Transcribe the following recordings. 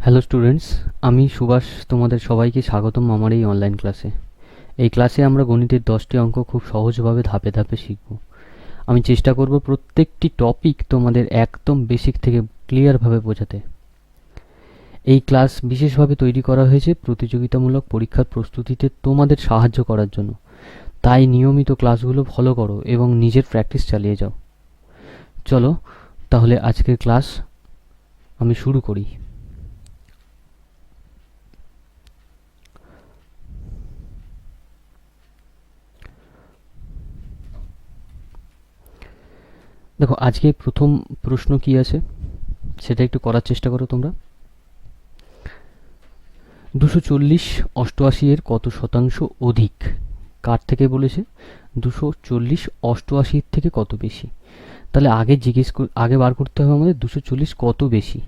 Hello students, আমি সুভাষ তোমাদের সবাইকে স্বাগতম আমার এই অনলাইন ক্লাসে। এই ক্লাসে আমরা গণিতের 10টি অঙ্ক খুব সহজভাবে ধাপে ধাপে শিখব। আমি চেষ্টা করব প্রত্যেকটি টপিক তোমাদের একদম বেসিক থেকে ক্লিয়ারভাবে বোঝাতে। এই ক্লাস বিশেষভাবে তৈরি করা হয়েছে প্রতিযোগিতামূলক পরীক্ষার প্রস্তুতিতে তোমাদের সাহায্য করার জন্য। তাই নিয়মিত ক্লাসগুলো ফলো করো এবং নিজের প্র্যাকটিস চালিয়ে যাও। চলো তাহলে আজকের ক্লাস আমি শুরু করি। দেখো, আজকে প্রথম প্রশ্ন কি আছে সেটা একটু করার চেষ্টা করো তোমরা। 240 88 এর কত শতাংশ অধিক? কার থেকে বলেছে? 240 88 থেকে কত বেশি? তাহলে আগে বার করতে হবে আমাদের 240 কত বেশি,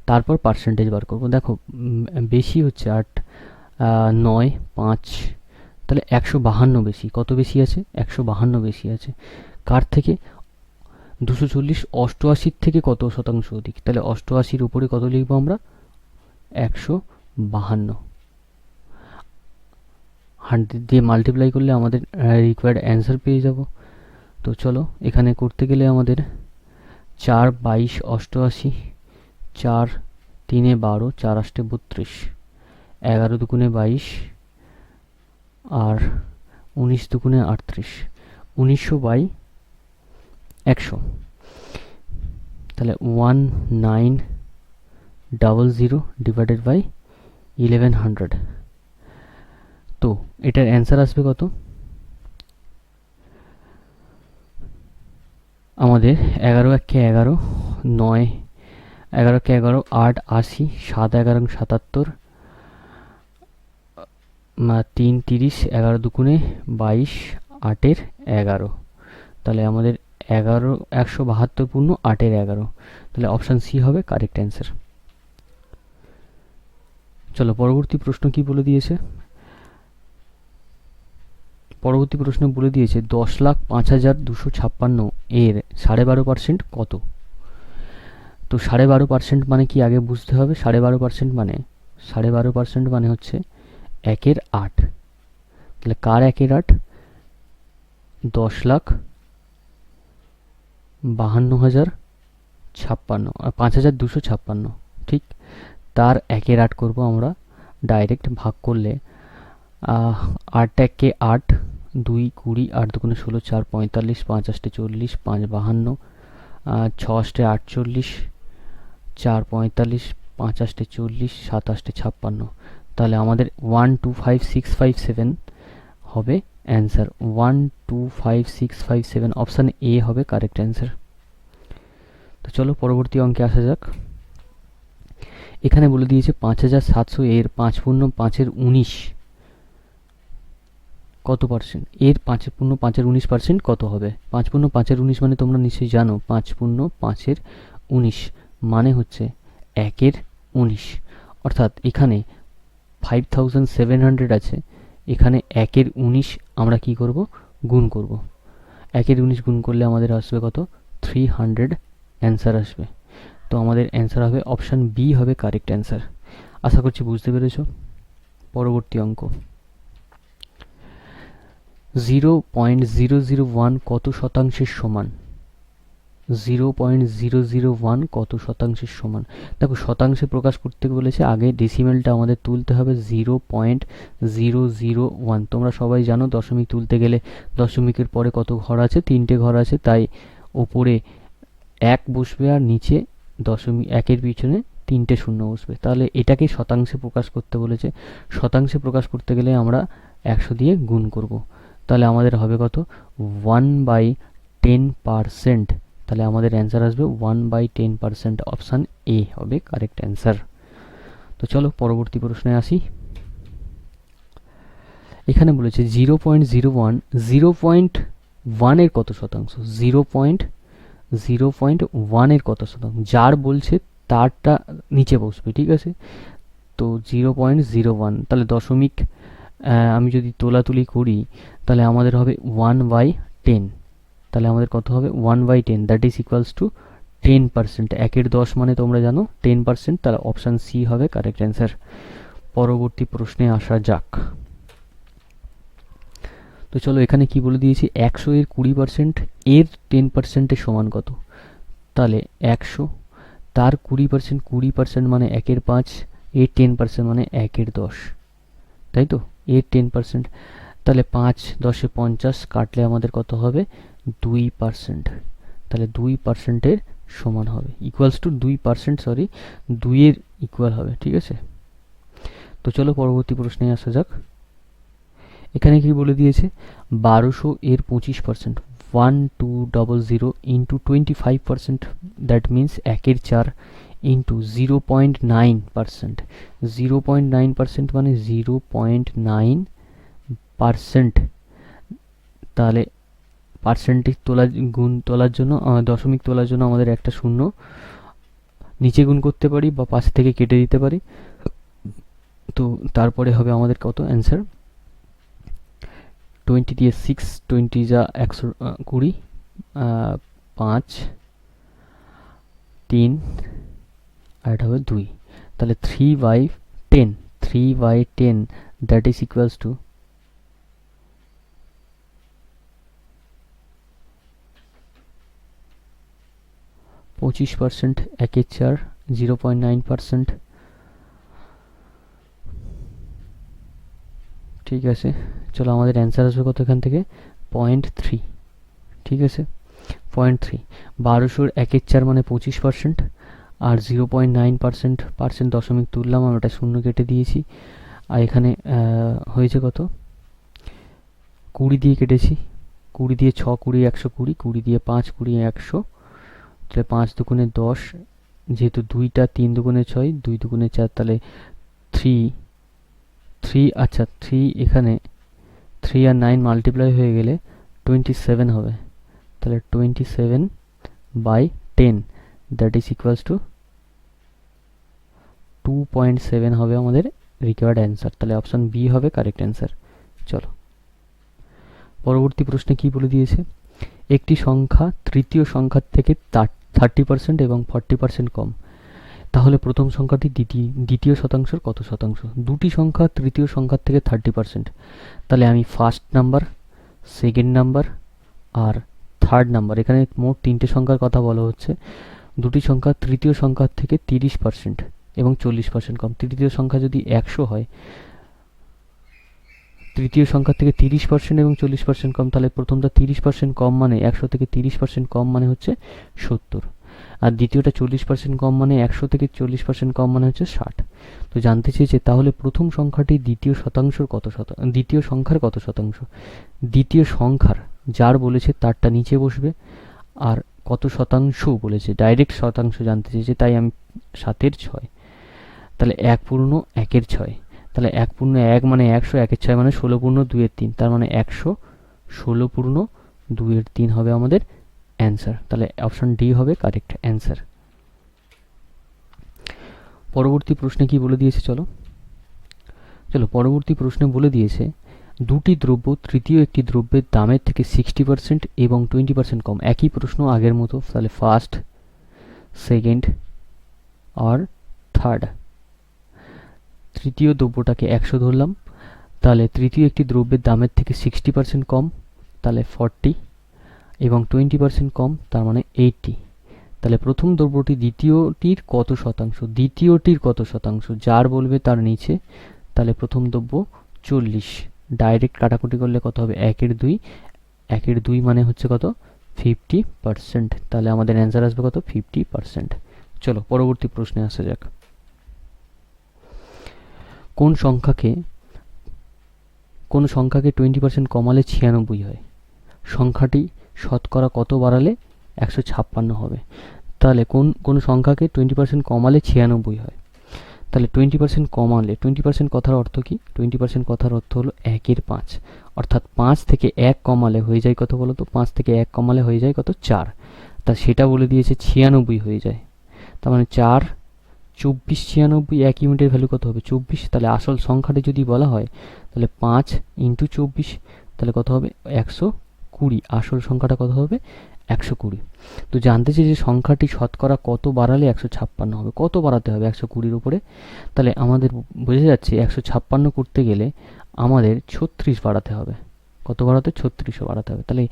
তারপর পার্সেন্টেজ বার করব। দেখো, বেশি হচ্ছে 8, 9, 5, তাহলে 152 বেশি। কত বেশি আছে? 152 বেশি আছে। কার থেকে? 240 88 থেকে কত শতাংশ অধিক? তাহলে 88-র উপরে কত লিখবো আমরা? 152। 100 দিয়ে মাল্টিপ্লাই করলে আমাদের রিকোয়ার্ড অ্যান্সার পেয়ে যাব। তো চলো, এখানে করতে গেলে আমাদের 4 22 88, 4 3 12, 4 8 32, 11 দুগুণে 22 আর 19 দুগুণে 38, 1900/100। তাহলে 1900 ডিভাইডেড বাই 1100। তো এটার অ্যান্সার আসবে কত? আমাদের 11 একে 11, 9 11 কে 11, 8 80, 7 11 77, 3 30, 11 দুগুণে 22, 8-এর 11। তাহলে আমাদের 172 পূর্ণ 8-এর 11। তাহলে অপশান সি হবে কারেক্ট অ্যান্সার। চলো, পরবর্তী প্রশ্ন কি বলে দিয়েছে? পরবর্তী প্রশ্ন বলে দিয়েছে 10,05,256 এর 12.5% কত? তো 12.5% মানে কি আগে বুঝতে হবে। 12.5% মানে হচ্ছে 1-এর 8। তাহলে কার 1-এর 8? 10,52,056 আর 5,256, ঠিক। তার 1-এর 8 করবো আমরা ডাইরেক্ট ভাগ করলে। 8 একে 8, 2 20, 8 দুগুণে 16, 4 45, 5 8 40, 5 52, 6 8 48, 4 45, 5 8 40, 7 8 56। তাহলে আমাদের 125657 হবে অ্যান্সার। 125657 অপশান এ হবে কারেক্ট অ্যান্সার। তো চলো পরবর্তী অঙ্কে আসা যাক। এখানে বলে দিয়েছে 5,700 এর 5 পূর্ণ 5-এর 19 কত পার্সেন্ট? এর 5 পূর্ণ 5-এর 19% কত হবে? 5 পূর্ণ 5-এর 19 মানে তোমরা নিশ্চয়ই জানো 5 পূর্ণ 5-এর 19 মানে হচ্ছে 1-এর 19। অর্থাৎ এখানে 5700 আছে, এখানে 1-এর 19 আমরা কি করব? গুণ করব। 1-এর 19 গুণ করলে আমাদের আসবে কত? 300 অ্যান্সার আসবে। তো আমাদের অ্যান্সার হবে অপশান বি হবে কারেক্ট অ্যান্সার। আশা করছি বুঝতে পেরেছো। পরবর্তী অঙ্ক 0.001 কত শতাংশের সমান? 0.001 কত শতাংশের সমান? দেখো, শতাংশে প্রকাশ করতে বলেছে, আগে ডেসিমেলটা আমাদের তুলতে হবে 0.001। তোমরা সবাই জানো দশমিক তুলতে গেলে দশমিকের পরে কত ঘর আছে? 3টে ঘর আছে, তাই ওপরে 1 বসবে আর নিচে দশমিক 1-এর পিছনে 3টে শূন্য বসবে। তাহলে এটাকে শতাংশে প্রকাশ করতে বলেছে। শতাংশে প্রকাশ করতে গেলে আমরা 100 দিয়ে গুণ করব। তাহলে আমাদের হবে কত? 1/10%। তাহলে আমাদের অ্যান্সার আসবে 1/10%। অপশান এ হবে কারেক্ট অ্যান্সার। তো চলো পরবর্তী প্রশ্নে আসি। এখানে বলেছে 0.01 এর কত শতাংশ? 0.01 এর কত শতাংশ? যার বলছে তারটা নিচে বসবে, ঠিক আছে। তো 0.01, তাহলে দশমিক আমি যদি তোলাতুলি করি তাহলে আমাদের হবে 1/10। তাহলে আমাদের কত হবে? 1/10, দ্যাট ইজ ইকুয়ালস টু 10%, 1/10 মানে তোমরা জানো 10%, তাহলে অপশান সি হবে কারেক্ট অ্যান্সার। পরবর্তী প্রশ্নে আসা যাক। তো চলো, এখানে কি বলে দিয়েছি, 100 এর 20% এর 10%-এর সমান কত? তাহলে 100 তার 20%, 20% মানে 1/5, এর 10% মানে 1/10, তাই তো, এর 10%। তাহলে 5 10 50 কাটলে আমাদের কত হবে? 2%। তাহলে 2%-এর সমান হবে, ইকুয়ালস টু 2%, সরি 2-এর ইকুয়াল হবে, ঠিক আছে। তো চলো পরবর্তী প্রশ্নে আসা যাক। এখানে কি বলে দিয়েছে, 1200 এর 25%, 1200 ইন্টু 25%, দ্যাট মিন্স 1/4 ইন্টু 0.9%, 0.9% মানে 0.9%। তাহলে পার্সেন্টেজ তোলার জন্য, দশমিক তোলার জন্য আমাদের একটা শূন্য নিচে গুণ করতে পারি বা পাশ থেকে কেটে দিতে পারি। তো তারপরে হবে আমাদের কত অ্যান্সার, 20 দিয়ে 6, 20 যা 120, 5 3 আর এটা হবে 2, তাহলে 3/10, 3/10 দ্যাট ইজ ইকুয়ালস টু 25%, 1/4, 0.9%, ঠিক আছে। চলো আমাদের অ্যান্সার আসবে কত এখান থেকে, 0.3, ঠিক আছে, 0.3। 1200-র 1/4 মানে 25%, আর 0.9% দশমিক তুললাম, আমি ওটা শূন্য কেটে দিয়েছি। আর এখানে হয়েছে কত, 20 দিয়ে কেটেছি, 20 দিয়ে 6 20 120, 20 দিয়ে 5 20 100, তাহলে 5 দুগুণে 10, যেহেতু 2টা 3 দুগুণে 6, 2 দুগুণে 4, তাহলে 3, আচ্ছা 3, এখানে 3 আর 9 মাল্টিপ্লাই হয়ে গেলে 27 হবে, তাহলে 27/10 দ্যাট ইজ ইকুয়ালস টু 2.7 হবে আমাদের রিকোয়ার্ড অ্যান্সার। তাহলে অপশন বি হবে কারেক্ট অ্যান্সার। চলো পরবর্তী প্রশ্নে কি বলে দিয়েছে, একটি সংখ্যা তৃতীয় সংখ্যার থেকে 30% এবং 40% কম, তাহলে প্রথম সংখ্যাটি দ্বিতীয় শতাংশের কত শতাংশ? দুটি সংখ্যা তৃতীয় সংখ্যার থেকে 30%, তাহলে আমি ফার্স্ট নাম্বার, সেকেন্ড নাম্বার আর থার্ড নাম্বার, এখানে মোট 3টে সংখ্যার কথা বলা হচ্ছে। দুটি সংখ্যা তৃতীয় সংখ্যার থেকে 30% এবং 40% কম। তৃতীয় সংখ্যা যদি 100 হয়, তৃতীয় সংখ্যার থেকে 30% এবং 40% কম, তাহলে প্রথমটা 30% কম মানে 100 থেকে 30% কম মানে হচ্ছে 70, আর দ্বিতীয়টা 40% কম মানে 100 থেকে 40% কম মানে হচ্ছে 60। তো জানতে চেয়েছে তাহলে প্রথম সংখ্যাটি দ্বিতীয় সংখ্যার কত শতাংশ? দ্বিতীয় সংখ্যার যার বলেছে তারটা নিচে বসবে, আর কত শতাংশ বলেছে, ডাইরেক্ট শতাংশ জানতে চেয়েছে, তাই আমি 7-এর 6, তাহলে 1/1/6, তাহলে 1/1 মানে 100, 1/6 মানে 16/2/3, তার মানে 100 16/2/3 হবে আমাদের অ্যান্সার। তাহলে অপশন ডি হবে কারেক্ট অ্যান্সার। পরবর্তী প্রশ্নে কি বলে দিয়েছে, চলো পরবর্তী প্রশ্নে বলে দিয়েছে দুটি দ্রব্য তৃতীয় একটি দ্রব্যের দামের থেকে 60% এবং 20% কম। একই প্রশ্ন আগের মতো, তাহলে ফার্স্ট, সেকেন্ড আর থার্ড। তৃতীয় দ্রব্যটাকে 100 ধরলাম, তাহলে তৃতীয় একটি দ্রব্যের দামের থেকে 60% কম, তাহলে 40, এবং 20% কম, তার মানে 80। তাহলে প্রথম দ্রব্যটি দ্বিতীয়টির কত শতাংশ? দ্বিতীয়টির কত শতাংশ যার বলবে তার নিচে, তাহলে প্রথম দ্রব্য 40, ডাইরেক্ট কাটাকুটি করলে কত হবে, 1/2, 1/2 মানে হচ্ছে কত, 50%, তাহলে আমাদের অ্যান্সার আসবে কত, 50%। চলো পরবর্তী প্রশ্নে আসা যাক। কোন সংখ্যাকে 20% কমালে 96 হয়? সংখ্যাটি শতকরা কত বাড়ালে 156 হবে? তাহলে কোন সংখ্যাকে 20% কমালে 96 হয়? তাহলে 20% কমালে, 20% কথার অর্থ কি? 20% কথার অর্থ হলো 1/5, অর্থাৎ 5 থেকে 1 কমালে হয়ে যায় কত বলো তো? 5 থেকে 1 কমালে হয়ে যায় কত, 4। তা সেটা বলে দিয়েছে 96 হয়ে যায়, তার মানে 4, 24, 96, 1 ইউনিটের ভ্যালু কত হবে, 24। তাহলে আসল সংখ্যাটি যদি বলা হয়, তাহলে 5 × 24, তাহলে কত হবে, 120। আসল সংখ্যাটা কত হবে, 120। তো জানতে চাই যে সংখ্যাটি শতকরা কত বাড়ালে 156 হবে, কত বাড়াতে হবে 120-র উপরে। তাহলে আমাদের বোঝা যাচ্ছে 156 করতে গেলে আমাদের 36 বাড়াতে হবে। কত বাড়াতে? 36 বাড়াতে হবে। তাহলে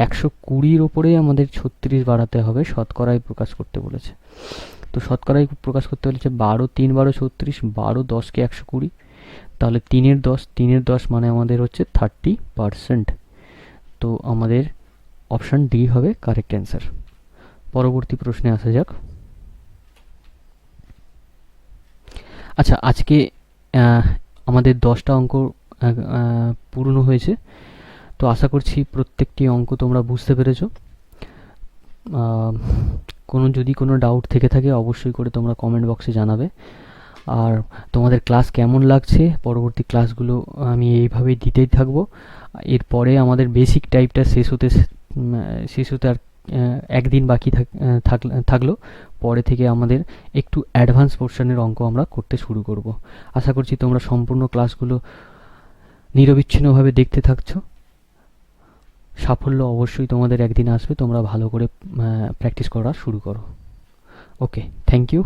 120-র ওপরে আমাদের 36 বাড়াতে হবে, শতকরায় প্রকাশ করতে বলেছে। তো শতকরায় প্রকাশ করতে বলেছে 12 3 12 36, 12 10কে 120, তাহলে 3-এর 10 মানে আমাদের হচ্ছে 30%। তো আমাদের অপশান ডি হবে কারেক্ট অ্যান্সার। পরবর্তী প্রশ্নে আসা যাক। আচ্ছা, আজকে আমাদের 10টা অঙ্ক পূর্ণ হয়েছে। তো আশা করছি প্রত্যেকটি অঙ্ক তোমরা বুঝতে পেরেছো। যদি কোনো ডাউট থেকে থাকে অবশ্যই করে তোমরা কমেন্ট বক্সে জানাবে। আর তোমাদের ক্লাস কেমন লাগছে, পরবর্তী ক্লাসগুলো আমি এইভাবেই দিতেই থাকবো। এরপরে আমাদের বেসিক টাইপটা শেষ হতে আর একদিন বাকি থাকলো। পরে থেকে আমাদের একটু অ্যাডভান্স পোর্শনের অঙ্ক আমরা করতে শুরু করব। আশা করছি তোমরা সম্পূর্ণ ক্লাসগুলো নিরবিচ্ছিন্নভাবে দেখতে থাকছো। সাফল্য অবশ্যই তোমাদের একদিন আসবে, তোমরা ভালো করে প্র্যাকটিস করা শুরু করো। ওকে, থ্যাংক ইউ।